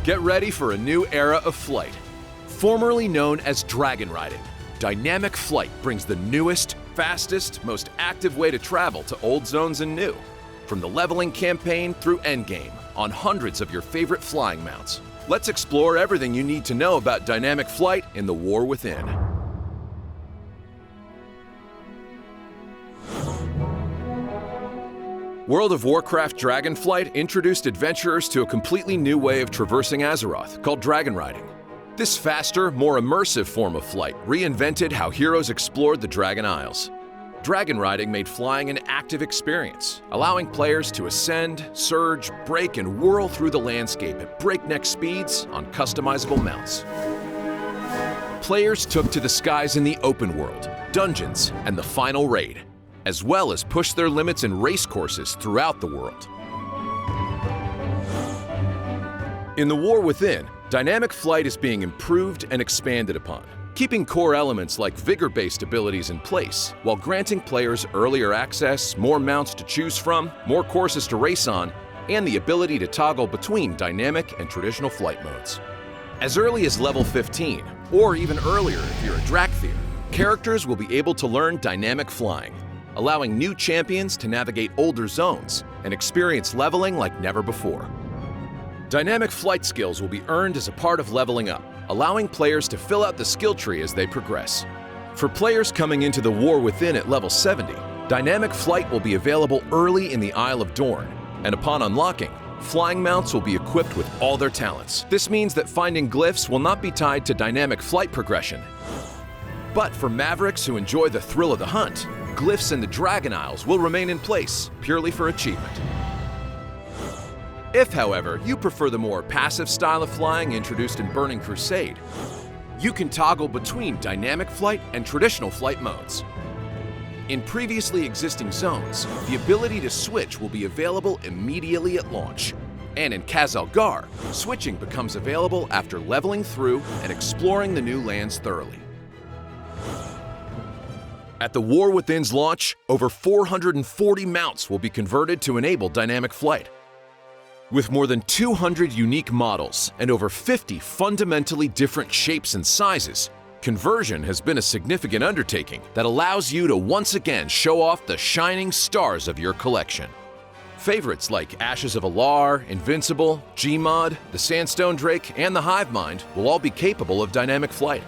Get ready for a new era of flight. Formerly known as dragon riding, dynamic flight brings the newest, fastest, most active way to travel to old zones and new. From the leveling campaign through endgame, on hundreds of your favorite flying mounts. Let's explore everything you need to know about dynamic flight in the War Within. World of Warcraft Dragonflight introduced adventurers to a completely new way of traversing Azeroth, called dragon riding. This faster, more immersive form of flight reinvented how heroes explored the Dragon Isles. Dragon riding made flying an active experience, allowing players to ascend, surge, break, and whirl through the landscape at breakneck speeds on customizable mounts. Players took to the skies in the open world, dungeons, and the final raid, as well as push their limits in race courses throughout the world. In the War Within, dynamic flight is being improved and expanded upon, keeping core elements like vigor-based abilities in place, while granting players earlier access, more mounts to choose from, more courses to race on, and the ability to toggle between dynamic and traditional flight modes. As early as level 15, or even earlier if you're a Drakthir, characters will be able to learn dynamic flying, allowing new champions to navigate older zones and experience leveling like never before. Dynamic flight skills will be earned as a part of leveling up, allowing players to fill out the skill tree as they progress. For players coming into the War Within at level 70, dynamic flight will be available early in the Isle of Dorn, and upon unlocking, flying mounts will be equipped with all their talents. This means that finding glyphs will not be tied to dynamic flight progression. But for mavericks who enjoy the thrill of the hunt, glyphs in the Dragon Isles will remain in place, purely for achievement. If, however, you prefer the more passive style of flying introduced in Burning Crusade, you can toggle between dynamic flight and traditional flight modes. In previously existing zones, the ability to switch will be available immediately at launch. And in Khazalgar, switching becomes available after leveling through and exploring the new lands thoroughly. At the War Within's launch, over 440 mounts will be converted to enable dynamic flight. With more than 200 unique models and over 50 fundamentally different shapes and sizes, conversion has been a significant undertaking that allows you to once again show off the shining stars of your collection. Favorites like Ashes of Alar, Invincible, Gmod, the Sandstone Drake, and the Hive Mind will all be capable of dynamic flight.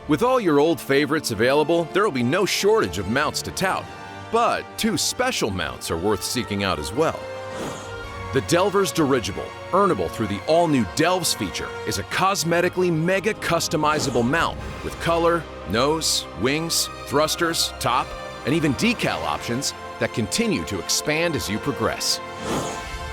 With all your old favorites available, there will be no shortage of mounts to tout, but two special mounts are worth seeking out as well. The Delver's Dirigible, earnable through the all-new Delves feature, is a cosmetically mega customizable mount with color, nose, wings, thrusters, top, and even decal options that continue to expand as you progress.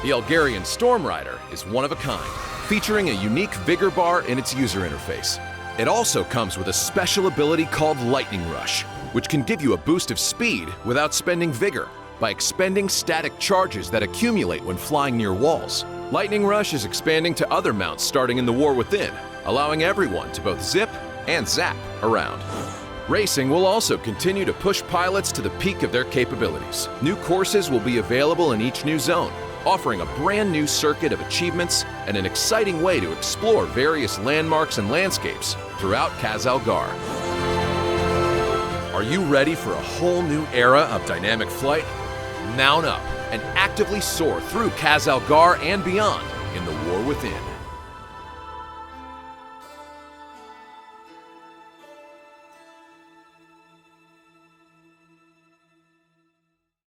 The Elgarian Storm Rider is one of a kind, featuring a unique vigor bar in its user interface. It also comes with a special ability called Lightning Rush, which can give you a boost of speed without spending vigor by expending static charges that accumulate when flying near walls. Lightning Rush is expanding to other mounts starting in the War Within, allowing everyone to both zip and zap around. Racing will also continue to push pilots to the peak of their capabilities. New courses will be available in each new zone, offering a brand new circuit of achievements and an exciting way to explore various landmarks and landscapes throughout Khazalgar. Are you ready for a whole new era of dynamic flight? Mount up and actively soar through Khazalgar and beyond in the War Within.